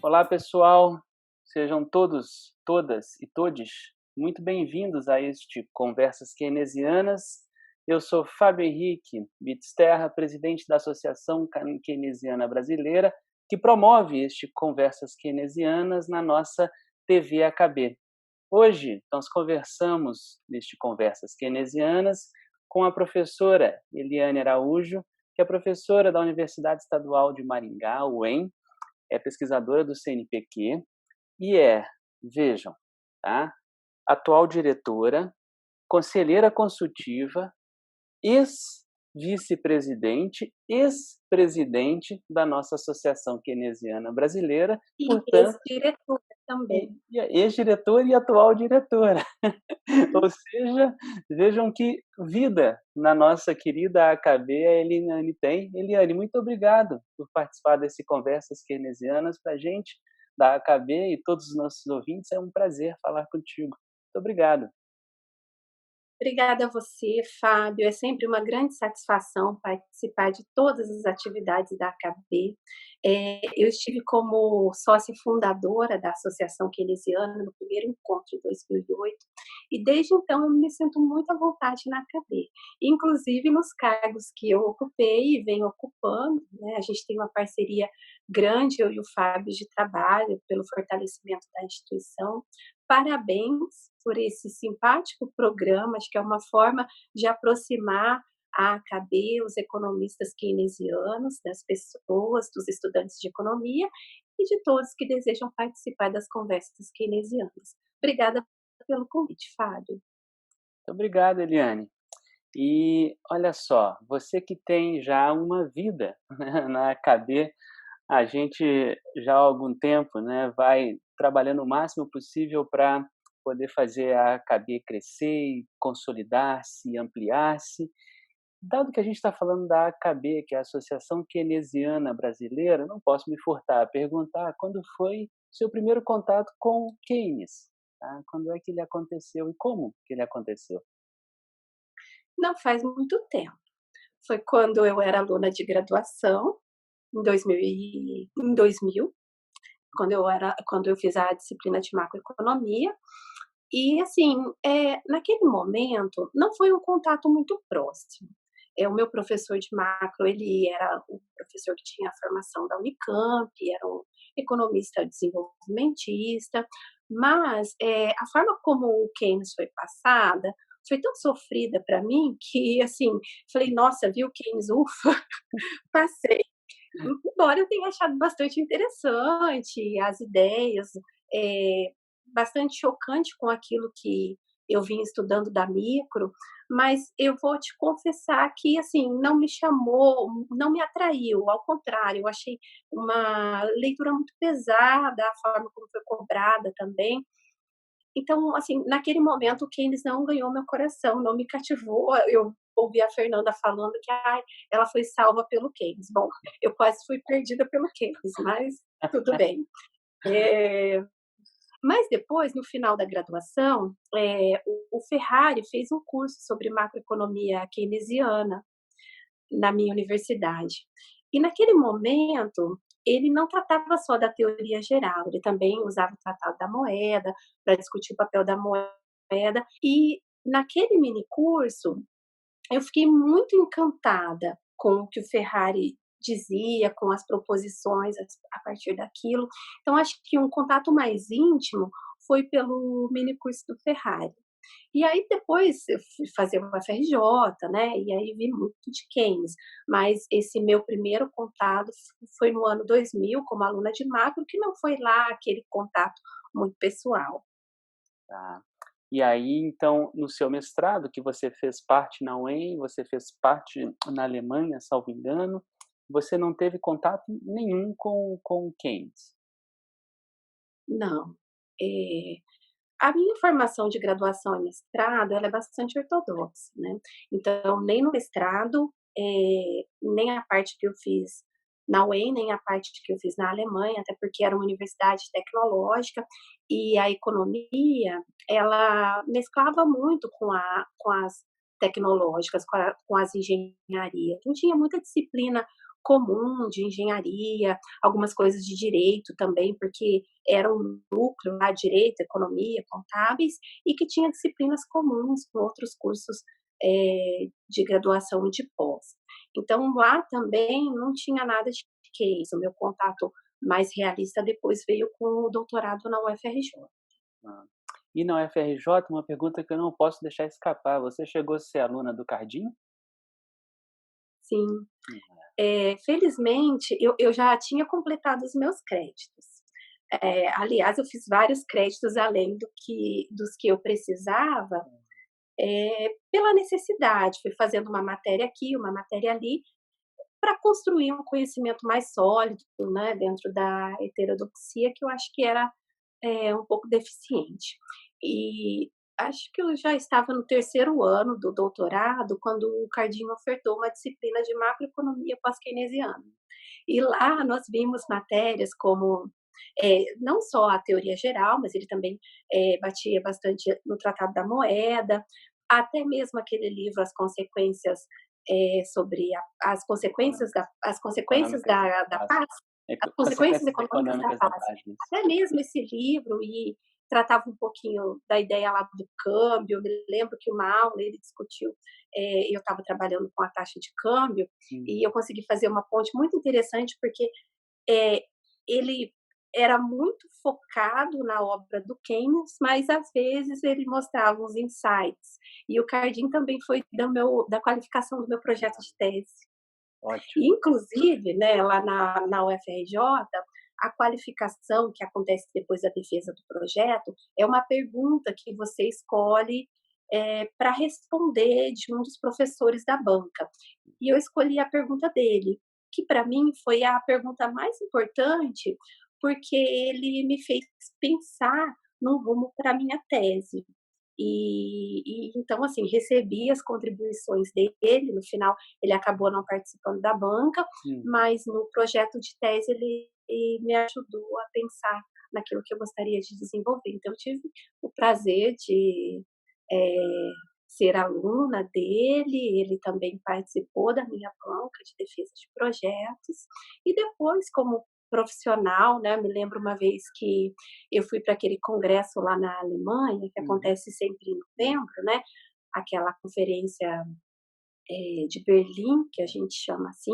Olá, pessoal. Sejam todos, todas e todes muito bem-vindos a este Conversas Keynesianas. Eu sou Fábio Henrique Bitsterra, presidente da Associação Keynesiana Brasileira, que promove este Conversas Keynesianas na nossa TV AKB. Hoje, nós conversamos neste Conversas Keynesianas com a professora Eliane Araújo, que é professora da Universidade Estadual de Maringá, UEM, é pesquisadora do CNPq e vejam, tá? Atual diretora, conselheira consultiva, ex-vice-presidente, ex-presidente da nossa Associação Keynesiana Brasileira. E portanto, ex-diretora também. Ex-diretora e atual diretora. Ou seja, vejam que vida na nossa querida AKB a Eliane tem. Eliane, muito obrigado por participar desse Conversas Keynesianas para a gente, da AKB e todos os nossos ouvintes. É um prazer falar contigo. Muito obrigado. Obrigada a você, Fábio. É sempre uma grande satisfação participar de todas as atividades da AKB. Eu estive como sócia fundadora da Associação Keynesiana no primeiro encontro em 2008 e desde então eu me sinto muito à vontade na AKB, inclusive nos cargos que eu ocupei e venho ocupando, né? A gente tem uma parceria grande, eu e o Fábio, de trabalho pelo fortalecimento da instituição. Parabéns por esse simpático programa, acho que é uma forma de aproximar a AKB, os economistas keynesianos, das pessoas, dos estudantes de economia e de todos que desejam participar das conversas keynesianas. Obrigada pelo convite, Fábio. Muito obrigado, Eliane. E olha só, você que tem já uma vida, né, na AKB, a gente já há algum tempo, né, vai trabalhando o máximo possível para poder fazer a AKB crescer, consolidar-se, ampliar-se. Dado que a gente está falando da AKB, que é a Associação Keynesiana Brasileira, não posso me furtar a perguntar quando foi seu primeiro contato com Keynes, tá? Quando é que ele aconteceu e como que ele aconteceu? Não faz muito tempo. Foi quando eu era aluna de graduação, em 2000, quando eu fiz a disciplina de macroeconomia. E assim, naquele momento não foi um contato muito próximo. O meu professor de macro, ele era um professor que tinha a formação da Unicamp, era um economista desenvolvimentista, mas a forma como o Keynes foi passada foi tão sofrida para mim que, assim, falei: "Nossa, viu, Keynes, ufa, passei". Embora eu tenha achado bastante interessante as ideias, bastante chocante com aquilo que eu vim estudando da micro, mas eu vou te confessar que, assim, não me chamou, não me atraiu, ao contrário, eu achei uma leitura muito pesada, a forma como foi cobrada também. Então, assim, naquele momento o Keynes não ganhou meu coração, não me cativou. Eu ouvi a Fernanda falando que "Ai, ela foi salva pelo Keynes". Bom, eu quase fui perdida pelo Keynes, mas tudo bem. Mas depois, no final da graduação, o Ferrari fez um curso sobre macroeconomia keynesiana na minha universidade. E naquele momento, ele não tratava só da teoria geral, ele também usava o Tratado da Moeda para discutir o papel da moeda. E naquele mini curso, eu fiquei muito encantada com o que o Ferrari dizia, com as proposições a partir daquilo. Então, acho que um contato mais íntimo foi pelo mini curso do Ferrari. E aí depois eu fui fazer uma FRJ, né, e aí vi muito de Keynes, mas esse meu primeiro contato foi no ano 2000 como aluna de macro, que não foi lá aquele contato muito pessoal. Tá. E aí, então, no seu mestrado, que você fez parte na UEM, você fez parte na Alemanha, salvo engano, você não teve contato nenhum com Keynes? Não. Eh, a minha formação de graduação e mestrado, ela é bastante ortodoxa, né, então nem no mestrado, nem a parte que eu fiz na UEM, nem a parte que eu fiz na Alemanha, até porque era uma universidade tecnológica, e a economia, ela mesclava muito com as tecnológicas, com as engenharias. Então tinha muita disciplina comum de engenharia, algumas coisas de direito também, porque era um núcleo lá, direito, economia, contábeis, e que tinha disciplinas comuns com outros cursos de graduação e de pós. Então lá também não tinha nada de case, o meu contato mais realista depois veio com o doutorado na UFRJ. Ah. E na UFRJ, uma pergunta que eu não posso deixar escapar, você chegou a ser aluna do Cardinho? Sim, Hum. felizmente eu já tinha completado os meus créditos. Aliás, eu fiz vários créditos além dos que eu precisava, pela necessidade, fui fazendo uma matéria aqui, uma matéria ali, para construir um conhecimento mais sólido, né, dentro da heterodoxia, que eu acho que era, um pouco deficiente. E acho que eu já estava no terceiro ano do doutorado, quando o Cardinho ofertou uma disciplina de macroeconomia pós-keynesiana. E lá nós vimos matérias como, não só a teoria geral, mas ele também, batia bastante no Tratado da Moeda, até mesmo aquele livro As Consequências, sobre as consequências Econômicas da da paz. paz, as consequências Consequências econômicas da econômicas da paz. paz, isso. Até mesmo esse livro e tratava um pouquinho da ideia lá do câmbio, eu me lembro que uma aula ele discutiu, eu estava trabalhando com a taxa de câmbio, e eu consegui fazer uma ponte muito interessante, porque eh, ele era muito focado na obra do Keynes, mas às vezes ele mostrava uns insights. E o Cardin também foi da qualificação do meu projeto de tese. Ótimo. E inclusive, né, lá na UFRJ, a qualificação que acontece depois da defesa do projeto é uma pergunta que você escolhe, para responder de um dos professores da banca. E eu escolhi a pergunta dele, que para mim foi a pergunta mais importante, porque ele me fez pensar num rumo para minha tese. Então, assim, recebi as contribuições dele, no final ele acabou não participando da banca, Uhum. mas no projeto de tese ele me ajudou a pensar naquilo que eu gostaria de desenvolver. Então eu tive o prazer de, eh, ser aluna dele, ele também participou da minha banca de defesa de projetos, e depois como profissional, né, me lembro uma vez que eu fui para aquele congresso lá na Alemanha, que Uhum. acontece sempre em novembro, né, aquela conferência, de Berlim, que a gente chama assim,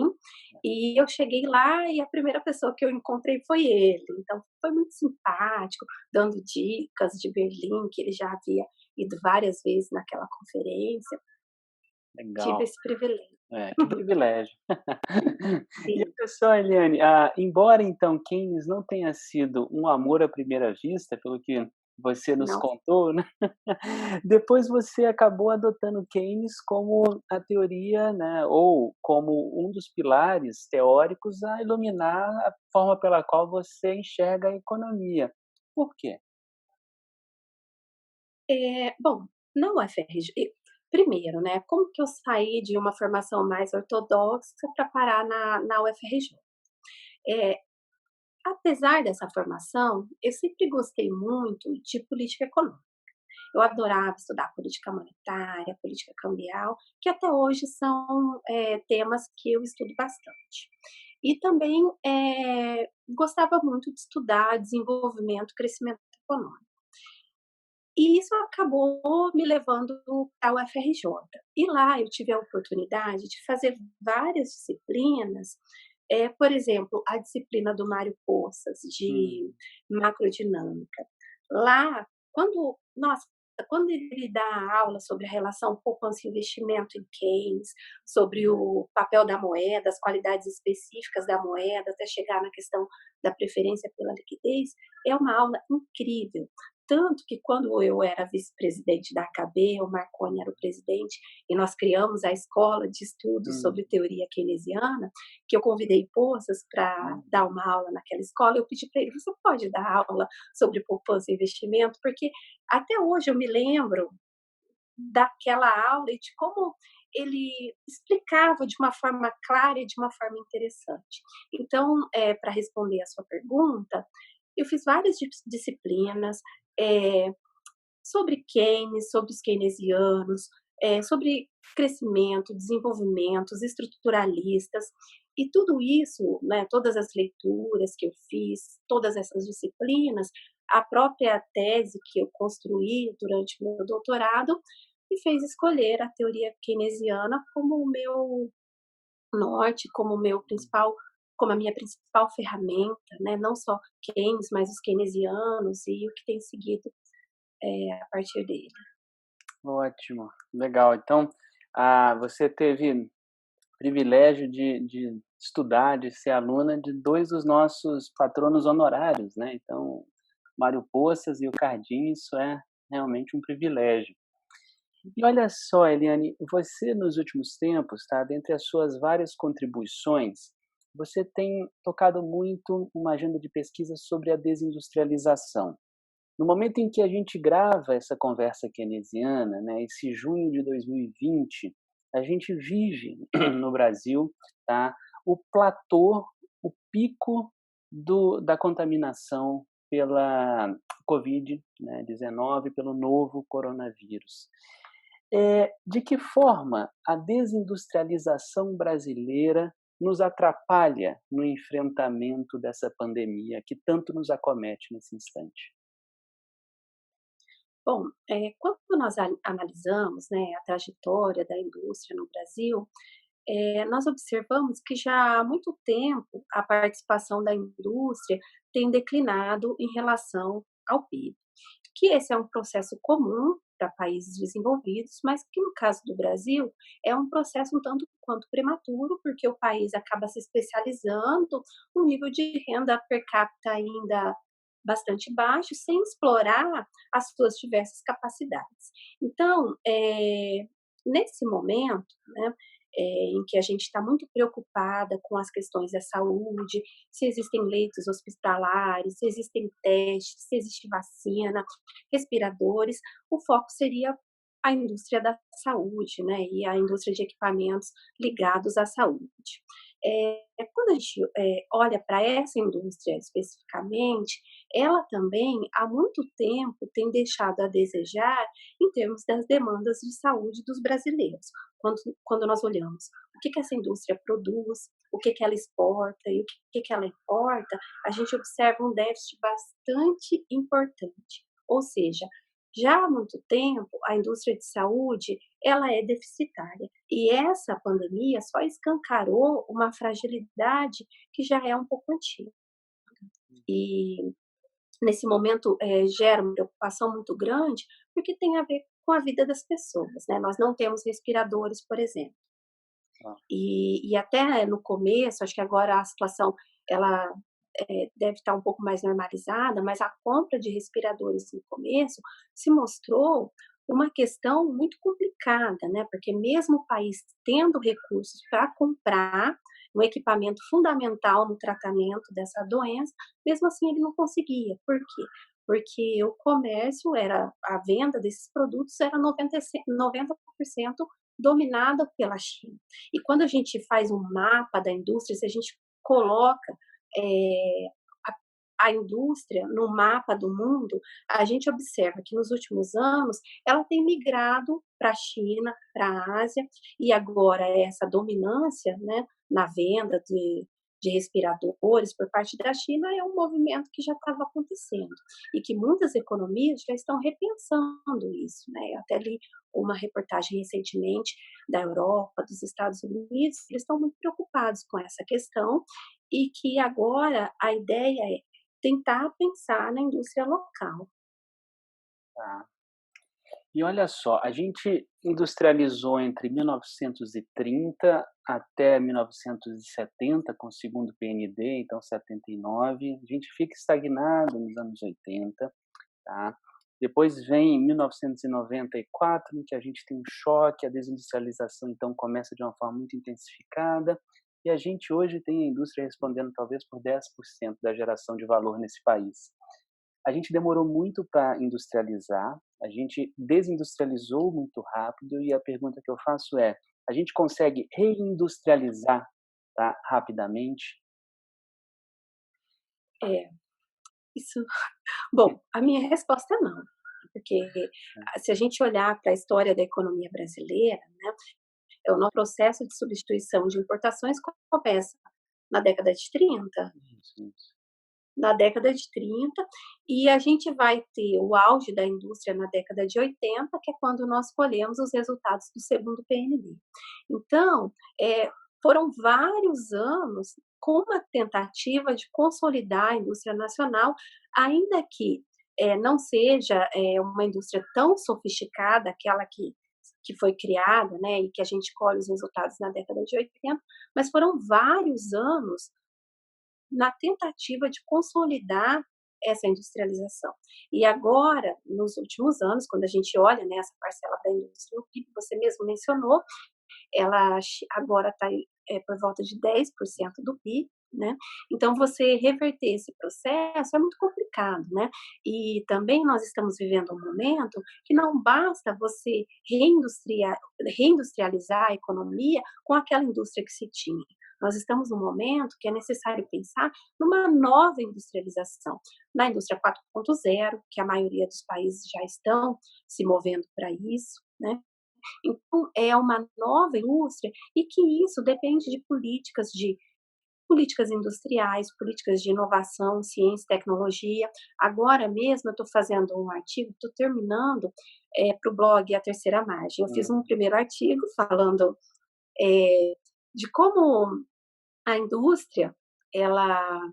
e eu cheguei lá e a primeira pessoa que eu encontrei foi ele, então foi muito simpático, dando dicas de Berlim, que ele já havia ido várias vezes naquela conferência, tive Legal. esse privilégio. É, que privilégio. E Sim, olha só, Eliane, embora então Keynes não tenha sido um amor à primeira vista, pelo que você nos não contou, né, depois você acabou adotando Keynes como a teoria, né, ou como um dos pilares teóricos a iluminar a forma pela qual você enxerga a economia. Por quê? bom, na UFRJ primeiro, né, como que eu saí de uma formação mais ortodoxa para parar na UFRJ? Eh, Apesar dessa formação, eu sempre gostei muito de política econômica. Eu adorava estudar política monetária, política cambial, que até hoje são, temas que eu estudo bastante. E também, gostava muito de estudar desenvolvimento e crescimento econômico. E isso acabou me levando à UFRJ. E lá eu tive a oportunidade de fazer várias disciplinas, por exemplo, a disciplina do Mário Poças, de Uhum. macrodinâmica. Lá, quando ele dá aula sobre a relação poupança e investimento em Keynes, sobre o papel da moeda, as qualidades específicas da moeda, até chegar na questão da preferência pela liquidez, é uma aula incrível. Tanto que quando eu era vice-presidente da AKB, o Marconi era o presidente, e nós criamos a escola de estudos Hum. sobre teoria keynesiana, que eu convidei Poças para Uhum. dar uma aula naquela escola, eu pedi para ele: "Você pode dar aula sobre poupança e investimento?", porque até hoje eu me lembro daquela aula e de como ele explicava de uma forma clara e de uma forma interessante. Então, para responder a sua pergunta, eu fiz várias disciplinas, eh, sobre Keynes, sobre os keynesianos, sobre crescimento, desenvolvimento, os estruturalistas, e tudo isso, né, todas as leituras que eu fiz, todas essas disciplinas, a própria tese que eu construí durante o meu doutorado, me fez escolher a teoria keynesiana como o meu norte, como a minha principal ferramenta, né, não só Keynes, mas os keynesianos e o que tem seguido, a partir dele. Ótimo, legal. Então, você teve privilégio de estudar, de ser aluna de 2 dos nossos patronos honorários, né, então, Mário Poças e o Cardinho, isso é realmente um privilégio. E olha só, Eliane, você nos últimos tempos, tá, dentre as suas várias contribuições, você tem tocado muito uma agenda de pesquisa sobre a desindustrialização. No momento em que a gente grava essa conversa keynesiana, né, esse junho de 2020, a gente vive no Brasil, tá, o platô, o pico da contaminação pela Covid, né, 19, pelo novo coronavírus. De que forma a desindustrialização brasileira nos atrapalha no enfrentamento dessa pandemia que tanto nos acomete nesse instante? Bom, quando nós analisamos, né, a trajetória da indústria no Brasil, nós observamos que já há muito tempo a participação da indústria tem declinado em relação ao PIB. Que esse é um processo comum para países desenvolvidos, mas que no caso do Brasil é um processo um tanto quanto prematuro, porque o país acaba se especializando, um nível de renda per capita ainda bastante baixo, sem explorar as suas diversas capacidades. Então, nesse momento, né, em que a gente está muito preocupada com as questões da saúde, se existem leitos hospitalares, se existem testes, se existe vacina, respiradores, o foco seria a indústria da saúde, né, e a indústria de equipamentos ligados à saúde. Quando a gente olha para essa indústria especificamente, ela também há muito tempo tem deixado a desejar em termos das demandas de saúde dos brasileiros. Quando nós olhamos o que essa indústria produz, o que ela exporta e o que ela importa, a gente observa um déficit bastante importante. Ou seja, já há muito tempo a indústria de saúde ela é deficitária e essa pandemia só escancarou uma fragilidade que já é um pouco antiga. E nesse momento, gera uma preocupação muito grande, porque tem a ver com a vida das pessoas, né, nós não temos respiradores, por exemplo. Ah, E até no começo, acho que agora a situação ela, deve estar um pouco mais normalizada, mas a compra de respiradores no começo se mostrou uma questão muito complicada, né, porque mesmo o país tendo recursos para comprar um equipamento fundamental no tratamento dessa doença, mesmo assim ele não conseguia. Por quê? Porque o comércio era a venda desses produtos era 90% dominada pela China. E quando a gente faz um mapa da indústria, se a gente coloca eh, a indústria no mapa do mundo, a gente observa que nos últimos anos ela tem migrado para a China, para a Ásia, e agora essa dominância, né, na venda de respiradores por parte da China é um movimento que já estava acontecendo e que muitas economias já estão repensando isso, né? Eu até li uma reportagem recentemente da Europa, dos Estados Unidos, eles estão muito preocupados com essa questão e que agora a ideia é tentar pensar na indústria local. tá. E olha só, a gente industrializou entre 1930 até 1970 com o segundo PND, então 79, a gente fica estagnado nos anos 80, tá? Depois vem 1994, em que a gente tem um choque, a desindustrialização então começa de uma forma muito intensificada, e a gente hoje tem a indústria respondendo talvez por 10% da geração de valor nesse país. A gente demorou muito para industrializar, a gente desindustrializou muito rápido e a pergunta que eu faço é: a gente consegue reindustrializar, tá, rapidamente? É, isso. Bom, a minha resposta é não, porque se a gente olhar para a história da economia brasileira, né, o nosso processo de substituição de importações começa na década de 30, Isso. na década de 30, e a gente vai ter o auge da indústria na década de 80, que é quando nós colhemos os resultados do segundo PNB. Então, foram vários anos com uma tentativa de consolidar a indústria nacional, ainda que não seja uma indústria tão sofisticada, aquela que foi criada, né, e que a gente colhe os resultados na década de 80, mas foram vários anos na tentativa de consolidar essa industrialização. E agora, nos últimos anos, quando a gente olha, né, essa parcela da indústria no PIB, você mesmo mencionou, ela agora está por volta de 10% do PIB, né? Então, você reverter esse processo é muito complicado, né? E também nós estamos vivendo um momento que não basta você reindustrializar a economia com aquela indústria que se tinha. Nós estamos num momento que é necessário pensar numa nova industrialização, na indústria 4.0, que a maioria dos países já estão se movendo para isso, né? Então, é uma nova indústria e que isso depende de políticas industriais, políticas de inovação, ciência e tecnologia. Agora mesmo eu estou fazendo um artigo, estou terminando para o blog A Terceira Margem. Eu fiz um primeiro artigo falando de como a indústria, ela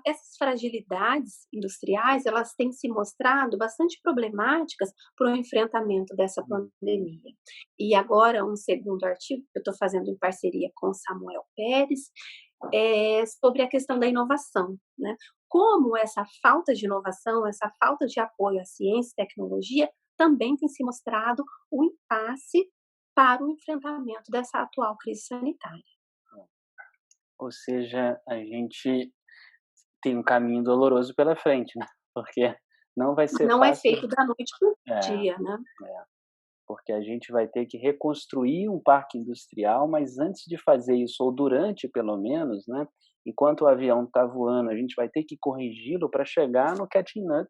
essas fragilidades industriais, elas têm se mostrado bastante problemáticas para o enfrentamento dessa pandemia. E agora um segundo artigo que eu estou fazendo em parceria com o Samuel Pérez, sobre a questão da inovação, né? Como essa falta de inovação, essa falta de apoio à ciência e tecnologia também tem se mostrado um impasse para o enfrentamento dessa atual crise sanitária. Ou seja, a gente tem um caminho doloroso pela frente, né, porque não vai ser Não é fácil. feito da noite para o É, dia, né? é, porque a gente vai ter que reconstruir um parque industrial, mas antes de fazer isso, ou durante pelo menos, né, enquanto o avião está voando, a gente vai ter que corrigi-lo para chegar no catching up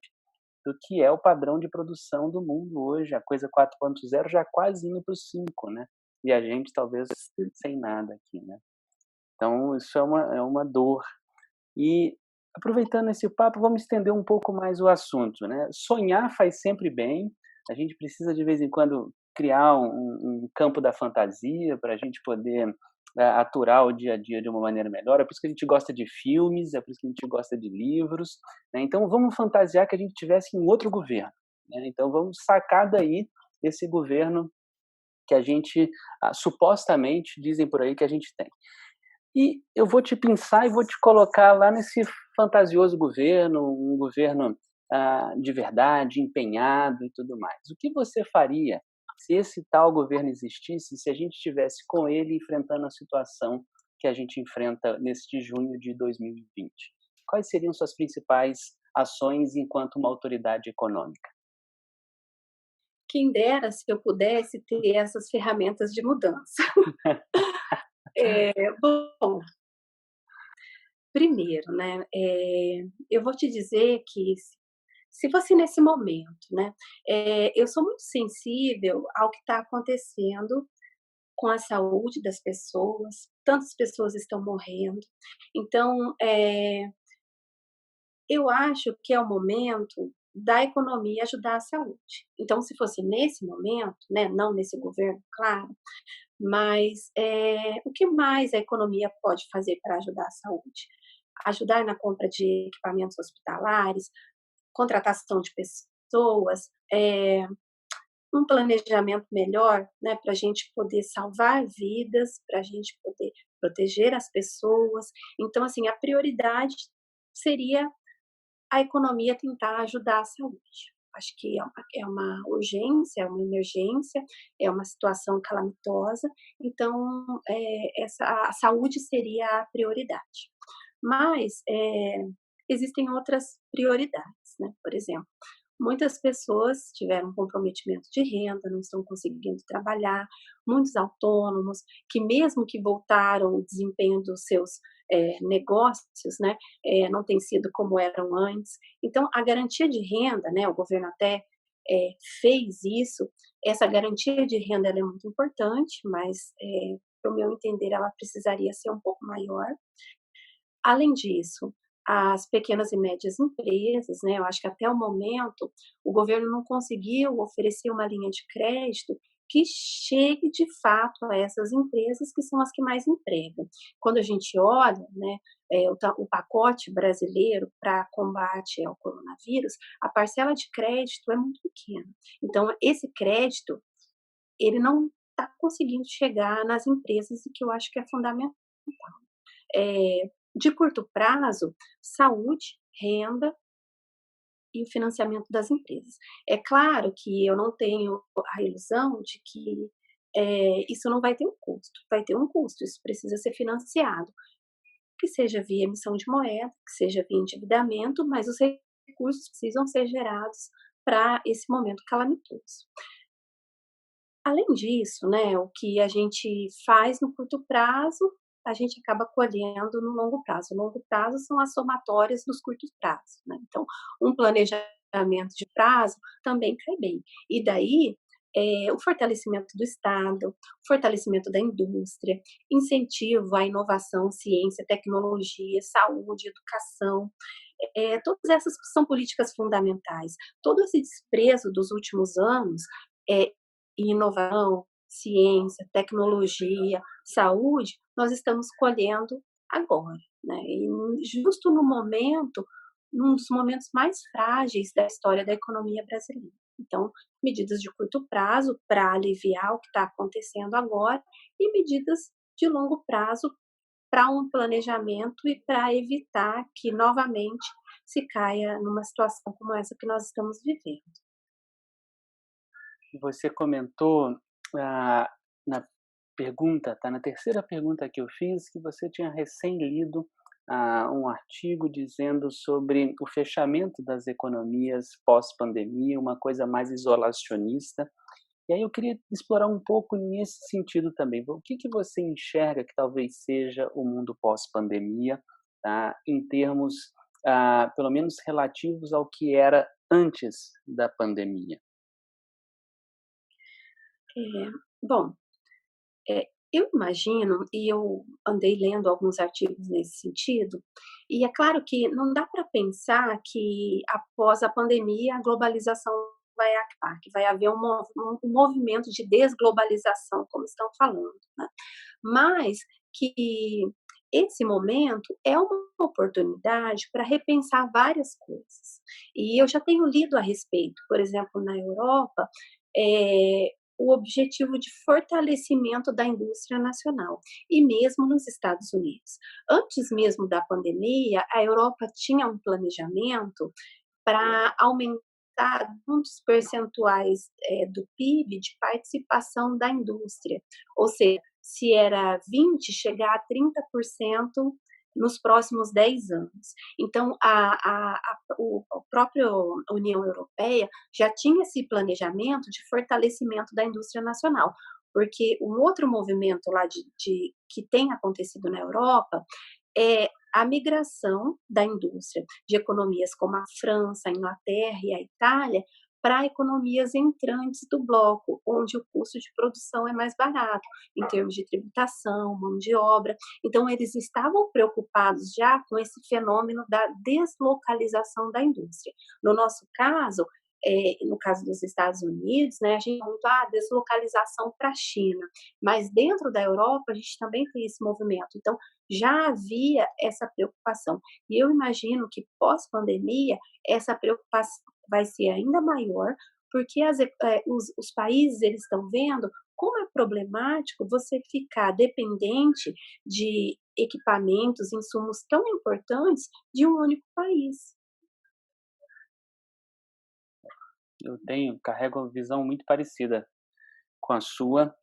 do que é o padrão de produção do mundo hoje, a coisa 4.0 já quase indo para o 5, né, e a gente talvez sem nada aqui, né. Então isso é uma dor. E, aproveitando esse papo, vamos estender um pouco mais o assunto, né. Sonhar faz sempre bem, a gente precisa de vez em quando criar um campo da fantasia para a gente poder, aturar o dia a dia de uma maneira melhor, é por isso que a gente gosta de filmes, é por isso que a gente gosta de livros, né, então vamos fantasiar que a gente tivesse em outro governo, né, então vamos sacar daí esse governo que a gente, supostamente dizem por aí que a gente tem. E eu vou te pensar e vou te colocar lá nesse fantasioso governo, um governo, de verdade, empenhado e tudo mais. O que você faria se esse tal governo existisse, se a gente estivesse com ele enfrentando a situação que a gente enfrenta neste junho de 2020? Quais seriam suas principais ações enquanto uma autoridade econômica? Quem dera se eu pudesse ter essas ferramentas de mudança. Bom, primeiro, né, eu vou te dizer que se fosse nesse momento, né, eu sou muito sensível ao que está acontecendo com a saúde das pessoas, tantas pessoas estão morrendo. Então, eu acho que é o momento da economia ajudar a saúde. Então, se fosse nesse momento, né, não nesse governo, claro, mas o que mais a economia pode fazer para ajudar a saúde? Ajudar na compra de equipamentos hospitalares, contratação de pessoas, um planejamento melhor, né, para a gente poder salvar vidas, para a gente poder proteger as pessoas. Então, assim, a prioridade seria a economia tentar ajudar a saúde. Acho que é uma urgência, é uma emergência, é uma situação calamitosa, então a saúde seria a prioridade. Mas existem outras prioridades, né? Por exemplo, Muitas pessoas tiveram comprometimento de renda, não estão conseguindo trabalhar, muitos autônomos, que mesmo que voltaram o desempenho dos seus, negócios, né, não tem sido como eram antes. Então a garantia de renda, né, o governo até, fez isso, essa garantia de renda ela é muito importante, mas, para o meu entender ela precisaria ser um pouco maior. Além disso, as pequenas e médias empresas, né, eu acho que até o momento o governo não conseguiu oferecer uma linha de crédito que chegue de fato a essas empresas que são as que mais empregam. Quando a gente olha, né, o pacote brasileiro para combate ao coronavírus, a parcela de crédito é muito pequena. Então esse crédito, ele não está conseguindo chegar nas empresas, e que eu acho que é fundamental. De curto prazo, saúde, renda e o financiamento das empresas. É claro que eu não tenho a ilusão de que, isso não vai ter um custo, vai ter um custo, isso precisa ser financiado, que seja via emissão de moeda, que seja via endividamento, mas os recursos precisam ser gerados para esse momento calamitoso. Além disso, né, o que a gente faz no curto prazo, a gente acaba colhendo no longo prazo. O longo prazo são as somatórias dos curtos prazos, né. Então, um planejamento de prazo também cai bem. E daí, o fortalecimento do Estado, fortalecimento da indústria, incentivo à inovação, ciência, tecnologia, saúde, educação, todas essas são políticas fundamentais. Todo esse desprezo dos últimos anos, eh, em inovação, ciência, tecnologia, saúde, nós estamos colhendo agora, né, e justo no momento, num dos momentos mais frágeis da história da economia brasileira. Então, medidas de curto prazo para aliviar o que está acontecendo agora e medidas de longo prazo para um planejamento e para evitar que novamente se caia numa situação como essa que nós estamos vivendo. Você comentou, ah, na pergunta, tá na terceira pergunta que eu fiz, que você tinha recém lido, um artigo dizendo sobre o fechamento das economias pós-pandemia, uma coisa mais isolacionista. E aí eu queria explorar um pouco nesse sentido também. O que que você enxerga que talvez seja o mundo pós-pandemia, tá, em termos, pelo menos relativos ao que era antes da pandemia? Bom, eu imagino, e eu andei lendo alguns artigos nesse sentido, e é claro que não dá para pensar que após a pandemia a globalização vai acabar, que vai haver um movimento de desglobalização, como estão falando, né. Mas que esse momento é uma oportunidade para repensar várias coisas. E eu já tenho lido a respeito, por exemplo, na Europa, o objetivo de fortalecimento da indústria nacional, e mesmo nos Estados Unidos. Antes mesmo da pandemia, a Europa tinha um planejamento para aumentar muitos percentuais, do PIB de participação da indústria, ou seja, se era 20, chegar a 30% nos próximos 10 anos. Então a própria União Europeia já tinha esse planejamento de fortalecimento da indústria nacional, porque um outro movimento lá de que tem acontecido na Europa é a migração da indústria de economias como a França, a Inglaterra e a Itália para economias entrantes do bloco, onde o custo de produção é mais barato, em termos de tributação, mão de obra. Então, eles estavam preocupados já com esse fenômeno da deslocalização da indústria. No nosso caso, no caso dos Estados Unidos, né, a gente fala muito, deslocalização para a China, mas dentro da Europa a gente também tem esse movimento. Então, já havia essa preocupação. E eu imagino que pós-pandemia, essa preocupação vai ser ainda maior, porque os países eles estão vendo como é problemático você ficar dependente de equipamentos, insumos tão importantes de um único país. Eu carrego uma visão muito parecida com a sua,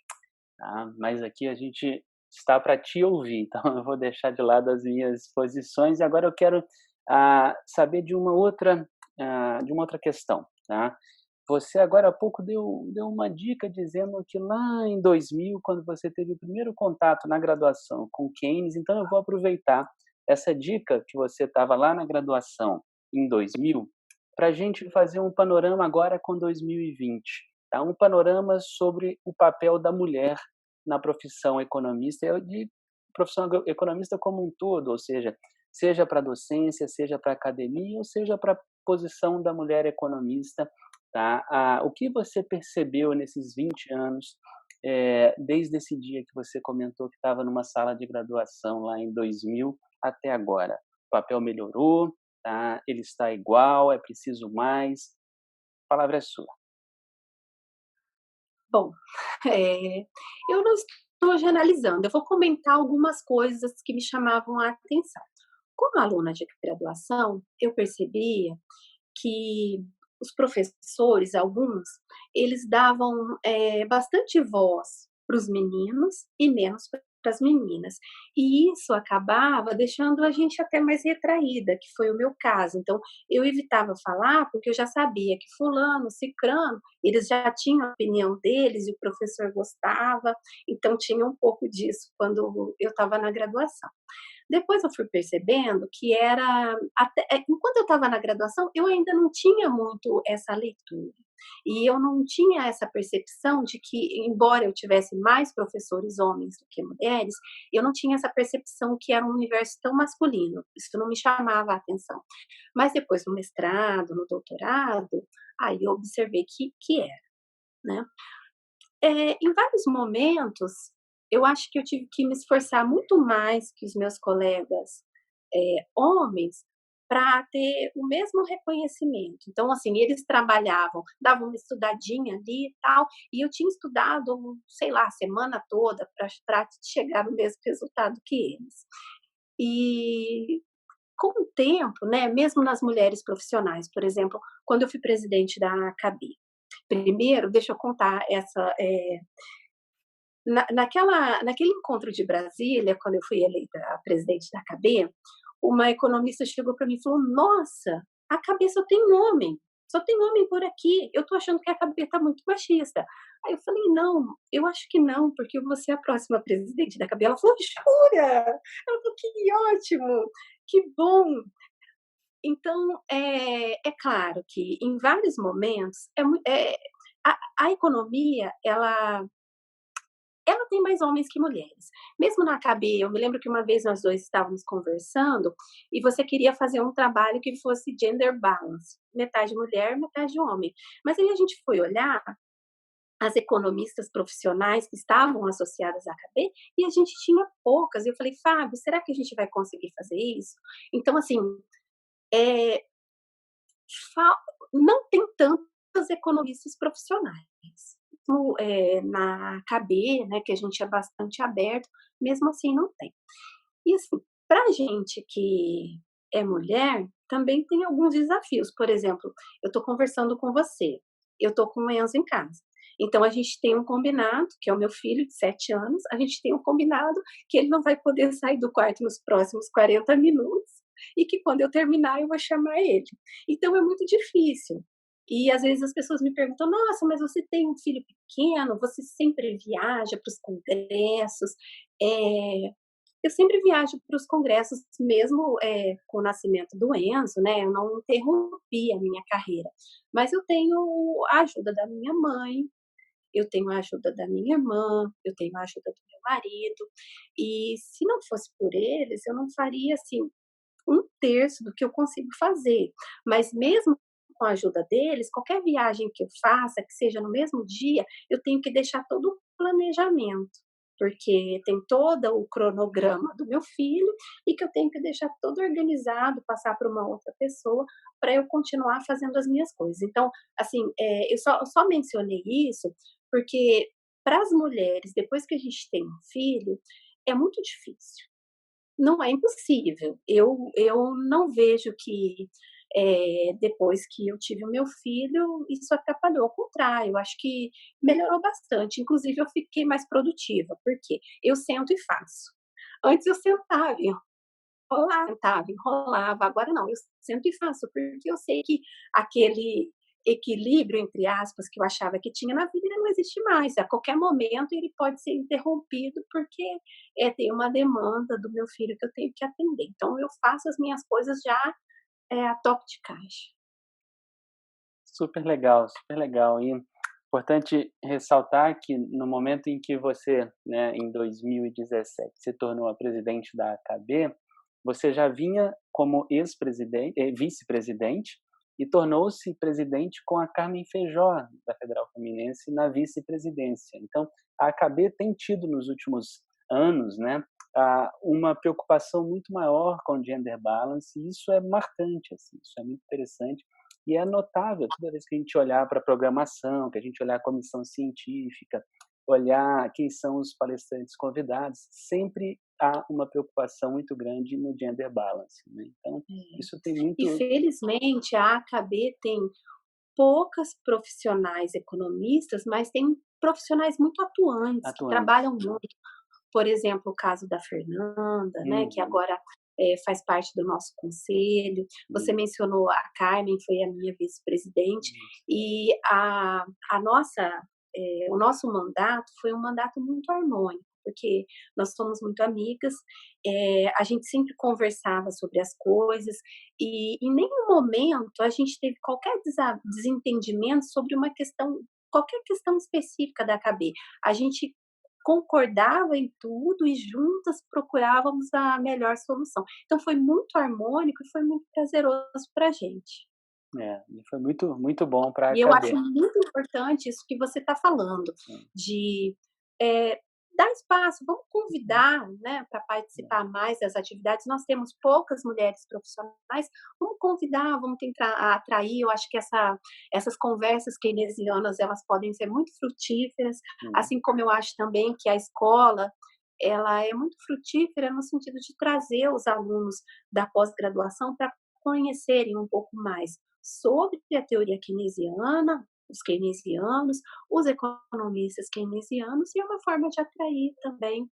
tá, mas aqui a gente está para te ouvir, então eu vou deixar de lado as minhas posições e agora eu quero, saber de uma outra questão. tá? Você agora há pouco deu uma dica dizendo que lá em 2000, quando você teve o primeiro contato na graduação com Keynes, então eu vou aproveitar essa dica que você estava lá na graduação em 2000, para a gente fazer um panorama agora com 2020, tá? Um panorama sobre o papel da mulher na profissão economista e de profissão economista como um todo, ou seja para docência, seja para academia, ou seja para a posição da mulher economista, tá? O que você percebeu nesses 20 anos, desde esse dia que você comentou que estava numa sala de graduação lá em 2000 até agora? O papel melhorou, tá? Ele está igual, é preciso mais? A palavra é sua. Bom, eu não estou generalizando, eu vou comentar algumas coisas que me chamavam a atenção. Como aluna de graduação, eu percebia que os professores, alguns, eles davam bastante voz para os meninos e menos para as meninas. E isso acabava deixando a gente até mais retraída, que foi o meu caso. Então, eu evitava falar porque eu já sabia que fulano, cicrano, eles já tinham a opinião deles e o professor gostava, então tinha um pouco disso quando eu estava na graduação. Depois eu fui percebendo que era enquanto eu estava na graduação, eu ainda não tinha muito essa leitura. E eu não tinha essa percepção de que, embora eu tivesse mais professores homens do que mulheres, eu não tinha essa percepção que era um universo tão masculino. Isso não me chamava a atenção. Mas depois no mestrado, no doutorado, aí eu observei que era, né? Em vários momentos, eu acho que eu tive que me esforçar muito mais que os meus colegas, homens, para ter o mesmo reconhecimento. Então, assim, eles trabalhavam, davam uma estudadinha ali e tal, e eu tinha estudado, sei lá, a semana toda para chegar no mesmo resultado que eles. E com o tempo, né, mesmo nas mulheres profissionais, por exemplo, quando eu fui presidente da ACABI, primeiro, deixa eu contar naquele encontro de Brasília, quando eu fui eleita a presidente da AB, uma economista chegou para mim e falou: "Nossa, a AB só tem homem por aqui. Eu estou achando que a AB está muito machista". Aí eu falei: "Não, eu acho que não, porque eu vou ser a próxima presidente da AB". Ela falou: "Jura?". Ela falou: "Que ótimo, que bom". Então, é claro que em vários momentos a economia ela tem mais homens que mulheres. Mesmo na KB, eu me lembro que uma vez nós 2 estávamos conversando, e você queria fazer um trabalho que fosse gender balance, metade mulher, metade homem. Mas aí a gente foi olhar as economistas profissionais que estavam associadas à KB, e a gente tinha poucas. E eu falei: "Fábio, será que a gente vai conseguir fazer isso?". Então, assim, eh, fa não tem tantas economistas profissionais. Na KB, né, que a gente é bastante aberto, mesmo assim não tem. E assim, pra gente que é mulher, também tem alguns desafios. Por exemplo, eu tô conversando com você, eu tô com o Enzo em casa. Então a gente tem um combinado, que é o meu filho de 7 anos, a gente tem um combinado que ele não vai poder sair do quarto nos próximos 40 minutos, e que quando eu terminar eu vou chamar ele. Então é muito difícil. E às vezes as pessoas me perguntam: "Nossa, mas você tem um filho pequeno, você sempre viaja para os congressos?". Eh, eu sempre viajo para os congressos, mesmo, com o nascimento do Enzo, né, eu não interrompi a minha carreira. Mas eu tenho a ajuda da minha mãe, eu tenho a ajuda da minha irmã, eu tenho a ajuda do meu marido, e se não fosse por eles, eu não faria, assim, um terço do que eu consigo fazer. Mas mesmo com a ajuda deles, qualquer viagem que eu faça, que seja no mesmo dia, eu tenho que deixar todo o planejamento, porque tem todo o cronograma do meu filho e que eu tenho que deixar todo organizado, passar para uma outra pessoa para eu continuar fazendo as minhas coisas. Então, assim, eu só mencionei isso porque para as mulheres, depois que a gente tem um filho, é muito difícil. Não é impossível. Eu não vejo que, depois que eu tive o meu filho, isso atrapalhou, ao contrário, eu acho que melhorou bastante, inclusive eu fiquei mais produtiva, porque eu sento e faço. Antes eu sentava, enrolava, enrolava, agora não, eu sento e faço, porque eu sei que aquele equilíbrio, entre aspas, que eu achava que tinha na vida, ele não existe mais. A qualquer momento ele pode ser interrompido, porque tem uma demanda do meu filho que eu tenho que atender. Então eu faço as minhas coisas já a toque de caixa. Super legal, super legal. E importante ressaltar que no momento em que você, né, em 2017, se tornou a presidente da AKB, você já vinha como vice-presidente e tornou-se presidente com a Carmen Feijó, da Federal Fluminense, na vice-presidência. Então, a AKB tem tido nos últimos anos, né, uma preocupação muito maior com o gender balance, e isso é marcante, assim, isso é muito interessante. E é notável, toda vez que a gente olhar para a programação, que a gente olhar a comissão científica, olhar quem são os palestrantes convidados, sempre há uma preocupação muito grande no gender balance, né. Então, isso tem E muito felizmente a AKB tem poucas profissionais economistas, mas tem profissionais muito atuantes, que atuantes. trabalham muito. Por exemplo, o caso da Fernanda, né, que Uhum, agora faz parte do nosso conselho. Você isso, mencionou a Carmen, foi a minha vice-presidente, isso. e a nossa, o nosso mandato foi um mandato muito harmônico, porque nós somos muito amigas, a gente sempre conversava sobre as coisas, e em nenhum momento a gente teve qualquer desentendimento sobre uma questão, qualquer questão específica da KB. A gente concordava em tudo e juntas procurávamos a melhor solução. Então foi muito harmônico e foi muito prazeroso para a gente. E foi muito muito bom para a E eu acho AKB. muito importante isso que você está falando, Sim. de, eh, dar espaço, vamos Uhum. convidar, né, para participar mais das atividades. Nós temos poucas mulheres profissionais, vamos convidar, vamos tentar atrair. Eu acho que essas conversas keynesianas, elas podem ser muito frutíferas, Sim. assim como eu acho também que a escola, ela é muito frutífera no sentido de trazer os alunos da pós-graduação para conhecerem um pouco mais sobre a teoria keynesiana, os keynesianos, os economistas keynesianos, e é uma forma de atrair também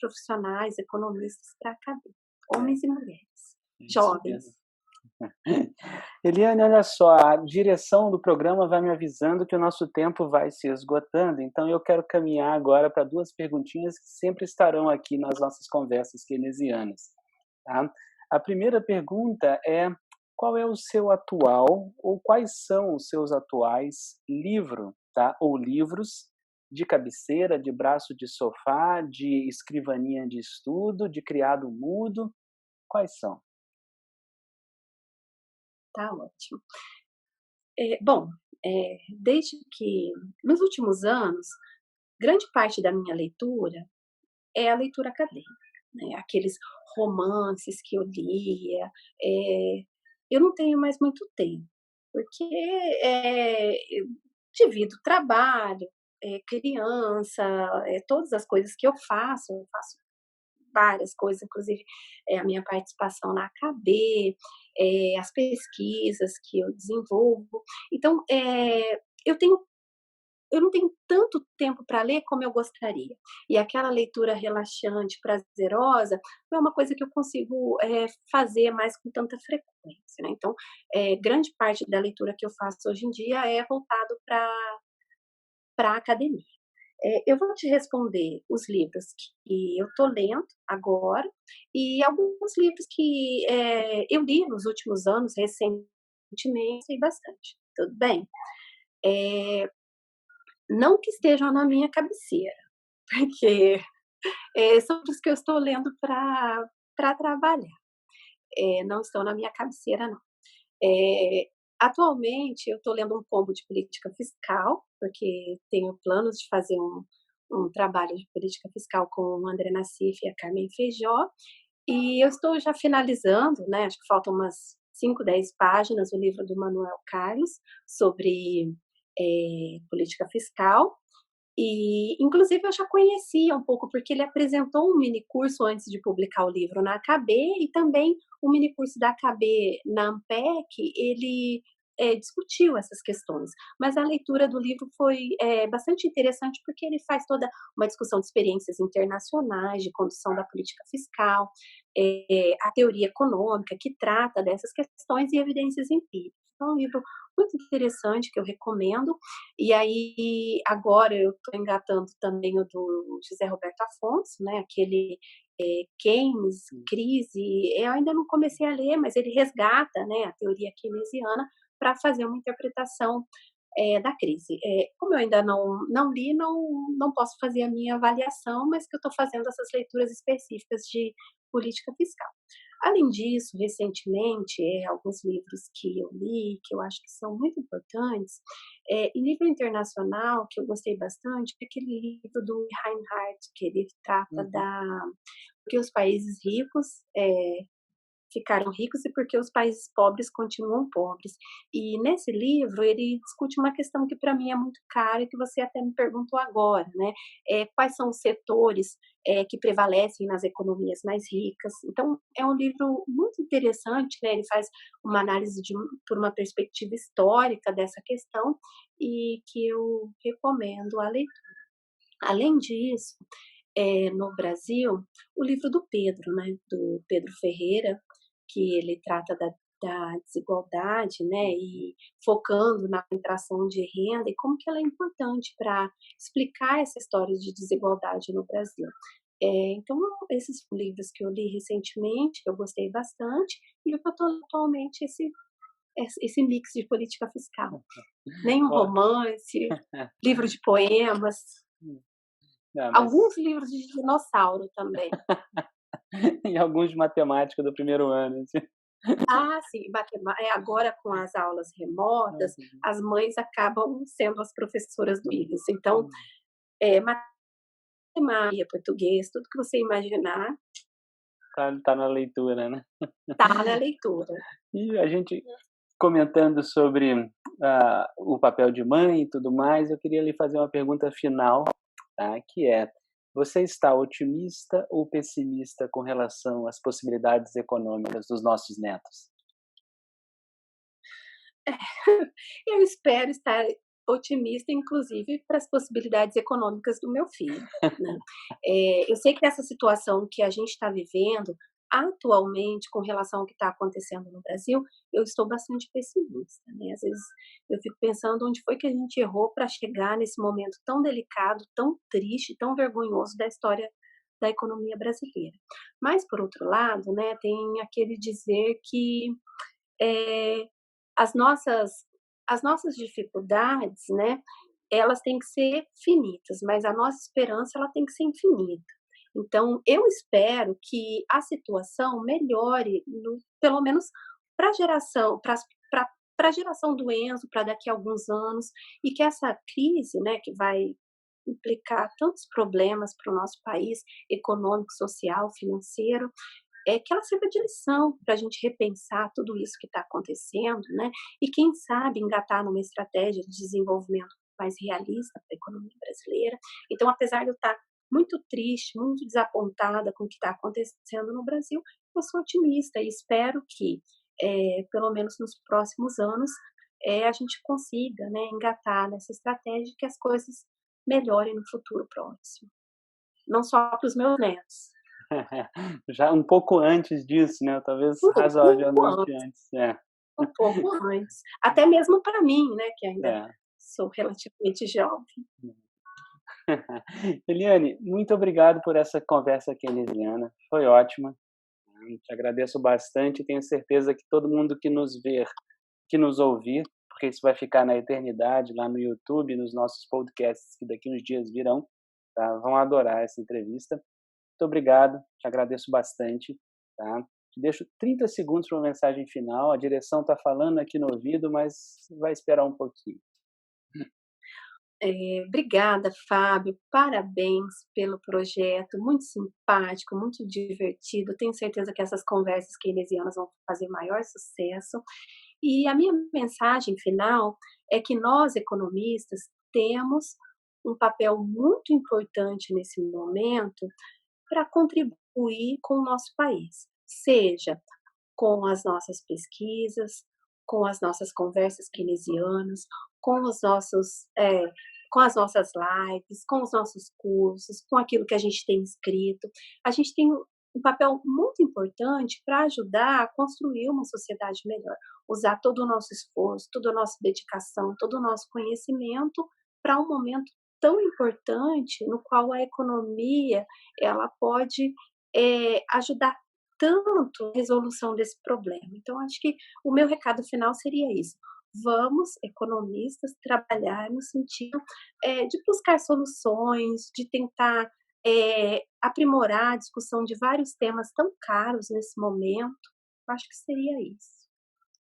profissionais, economistas para a cadeia, É, homens e mulheres, é isso mesmo. jovens. Eliane, olha só, a direção do programa vai me avisando que o nosso tempo vai se esgotando, então eu quero caminhar agora para 2 perguntinhas que sempre estarão aqui nas nossas conversas keynesianas, tá. A primeira pergunta é: qual é o seu atual ou quais são os seus atuais livro, tá, ou livros de cabeceira, de braço de sofá, de escrivaninha de estudo, de criado mudo, quais são? Tá ótimo. Bom, desde que nos últimos anos, grande parte da minha leitura é a leitura acadêmica, né, aqueles romances que eu lia. Eu não tenho mais muito tempo, porque, eu divido trabalho, criança, todas as coisas que eu faço várias coisas, inclusive, a minha participação na AKB, as pesquisas que eu desenvolvo. Então, eu tenho eu não tenho tanto tempo para ler como eu gostaria. E aquela leitura relaxante, prazerosa, não é uma coisa que eu consigo, fazer mais com tanta frequência, né. Então, grande parte da leitura que eu faço hoje em dia é voltado para a academia. Eu vou te responder os livros que eu estou lendo agora e alguns livros que, eu li nos últimos anos, recentemente, e bastante, tudo bem? Eh, não que estejam na minha cabeceira, porque, são livros que eu estou lendo para trabalhar, não estão na minha cabeceira não. Eh, atualmente eu estou lendo um combo de política fiscal, porque tenho planos de fazer um trabalho de política fiscal com o André Nassif e a Carmen Feijó, e eu estou já finalizando, né, acho que faltam umas 5, 10 páginas, o livro do Manuel Carlos sobre, política fiscal. E, inclusive, eu já conhecia um pouco, porque ele apresentou um mini curso antes de publicar o livro na AKB, e também o mini curso da AKB na Ampec, ele discutiu essas questões. Mas a leitura do livro foi bastante interessante, porque ele faz toda uma discussão de experiências internacionais, de condução da política fiscal, a teoria econômica, que trata dessas questões e evidências empíricas. Então, é um livro muito interessante, que eu recomendo. E aí, agora eu estou engatando também o do José Roberto Afonso, né, aquele Keynes, Sim. Crise. Eu ainda não comecei a ler, mas ele resgata, né, a teoria keynesiana para fazer uma interpretação da crise. Como eu ainda não li, não posso fazer a minha avaliação, mas que eu estou fazendo essas leituras específicas de política fiscal. Além disso, recentemente, alguns livros que eu li, que eu acho que são muito importantes, em nível internacional, que eu gostei bastante, é aquele livro do Reinhardt, que ele trata Uhum. porque os países ricos ficaram ricos e porque os países pobres continuam pobres. E nesse livro ele discute uma questão que para mim é muito cara e que você até me perguntou agora, né? Quais são os setores que prevalecem nas economias mais ricas? Então é um livro muito interessante, né? Ele faz uma análise por uma perspectiva histórica dessa questão e que eu recomendo a leitura. Além disso, no Brasil, o livro do Pedro, né, do Pedro Ferreira, que ele trata da desigualdade, né, e focando na contração de renda e como que ela é importante para explicar essa história de desigualdade no Brasil. Então, esses são livros que eu li recentemente, que eu gostei bastante, e o que eu estou atualmente esse mix de política fiscal. Nem um Ó, romance, livro de poemas, não, mas alguns livros de dinossauro também. e alguns de matemática do primeiro ano, assim. Ah, sim, agora com as aulas remotas, Uhum. as mães acabam sendo as professoras do Ives. Então, Hum. matemática, português, tudo que você imaginar Tá na leitura, né. tá na leitura. E a gente comentando sobre, o papel de mãe e tudo mais, eu queria lhe fazer uma pergunta final, tá, que é: você está otimista ou pessimista com relação às possibilidades econômicas dos nossos netos? Eu espero estar otimista, inclusive, para as possibilidades econômicas do meu filho, né. Eu sei que essa situação que a gente está vivendo, atualmente, com relação ao que está acontecendo no Brasil, eu estou bastante pessimista, né. Às vezes eu fico pensando onde foi que a gente errou para chegar nesse momento tão delicado, tão triste, tão vergonhoso da história da economia brasileira. Mas, por outro lado, né, tem aquele dizer que, eh as nossas as nossas dificuldades, né, elas têm que ser finitas, mas a nossa esperança ela tem que ser infinita. Então eu espero que a situação melhore pelo menos para a geração para a geração do Enzo, para daqui a alguns anos, e que essa crise, né, que vai implicar tantos problemas para o nosso país, econômico, social, financeiro, que ela sirva de lição para a gente repensar tudo isso que está acontecendo, né? E quem sabe engatar numa estratégia de desenvolvimento mais realista para a economia brasileira. Então, apesar de eu estar muito triste, muito desapontada com o que está acontecendo no Brasil, eu sou otimista e espero que, pelo menos nos próximos anos, a gente consiga, né, engatar nessa estratégia que as coisas melhorem no futuro próximo. Não só para os meus netos. Já um pouco antes disso, né, talvez Um pouco razoavelmente antes. antes. É, Um pouco antes, até mesmo para mim, né, que ainda é. sou relativamente jovem. Eliane, muito obrigado por essa conversa keynesiana, foi ótima. Te agradeço bastante e tenho certeza que todo mundo que nos ver, que nos ouvir, porque isso vai ficar na eternidade lá no YouTube, nos nossos podcasts que daqui uns dias virão, tá, vão adorar essa entrevista. Muito obrigado, te agradeço bastante, tá. Te deixo 30 segundos para uma mensagem final, a direção está falando aqui no ouvido, mas vai esperar um pouquinho. Obrigada, Fábio, parabéns pelo projeto, muito simpático, muito divertido, tenho certeza que essas conversas keynesianas vão fazer maior sucesso. E a minha mensagem final é que nós, economistas, temos um papel muito importante nesse momento para contribuir com o nosso país, seja com as nossas pesquisas, com as nossas conversas keynesianas, com os nossos, com as nossas lives, com os nossos cursos, com aquilo que a gente tem escrito. A gente tem um papel muito importante para ajudar a construir uma sociedade melhor. Usar todo o nosso esforço, toda a nossa dedicação, todo o nosso conhecimento para um momento tão importante no qual a economia ela pode ajudar tanto a resolução desse problema. Então, acho que o meu recado final seria isso. Vamos, economistas, trabalhar no sentido de buscar soluções, de tentar aprimorar a discussão de vários temas tão caros nesse momento. Acho que seria isso.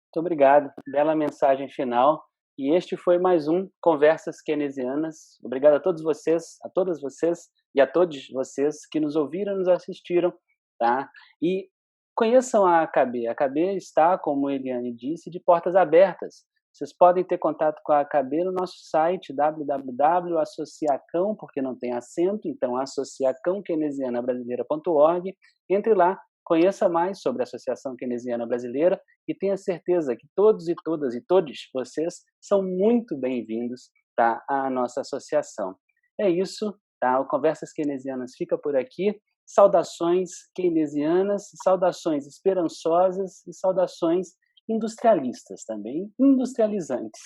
Muito obrigado. Bela mensagem final. E este foi mais um Conversas Keynesianas. Obrigado a todos vocês, a todas vocês e a todos vocês que nos ouviram e nos assistiram. Tá? E conheçam a AKB. A AKB está, como Eliane disse, de portas abertas. Vocês podem ter contato com a AKB no nosso site www.associacão, porque não tem acento, então associacãokeynesianabrasileira.org. Entre lá, conheça mais sobre a Associação Keynesiana Brasileira e tenha certeza que todos e todas e todos vocês são muito bem-vindos, tá, à nossa associação. É isso, tá? O Conversas Keynesianas fica por aqui. Saudações keynesianas, saudações esperançosas e saudações industrialistas também, industrializantes.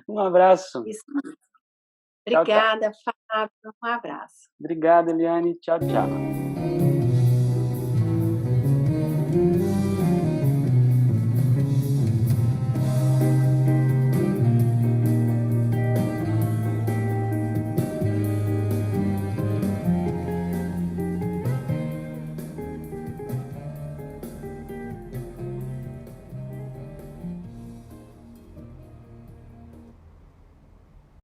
Um abraço. Isso. Tchau, tchau. Obrigada, Fábio. Um abraço. Obrigado, Eliane. Tchau, tchau.